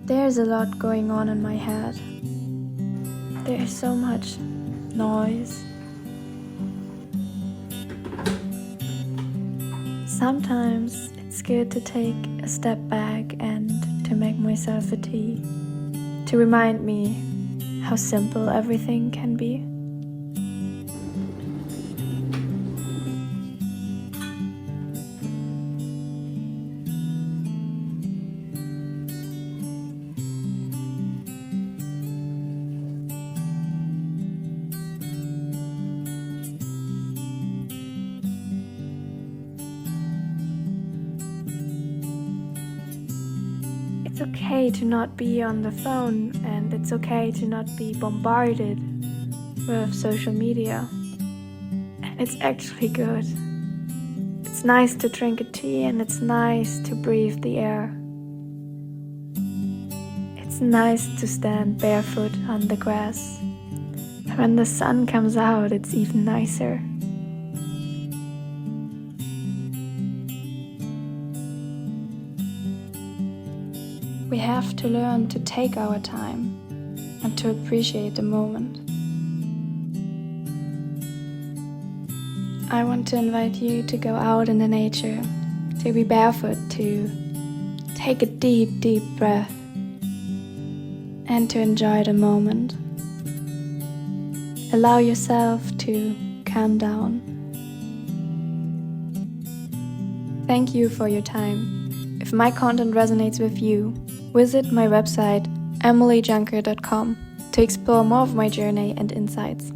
There's a lot going on in my head. There is so much noise. Sometimes it's good to take a step back and to make myself a tea, to remind me how simple everything can be. It's okay to not be on the phone, and it's okay to not be bombarded with social media. And it's actually good. It's nice to drink a tea, and it's nice to breathe the air. It's nice to stand barefoot on the grass. And when the sun comes out, it's even nicer. We have to learn to take our time and to appreciate the moment. I want to invite you to go out in the nature, to be barefoot, to take a deep, deep breath, and to enjoy the moment. Allow yourself to calm down. Thank you for your time. If my content resonates with you, visit my website emilyjunker.com to explore more of my journey and insights.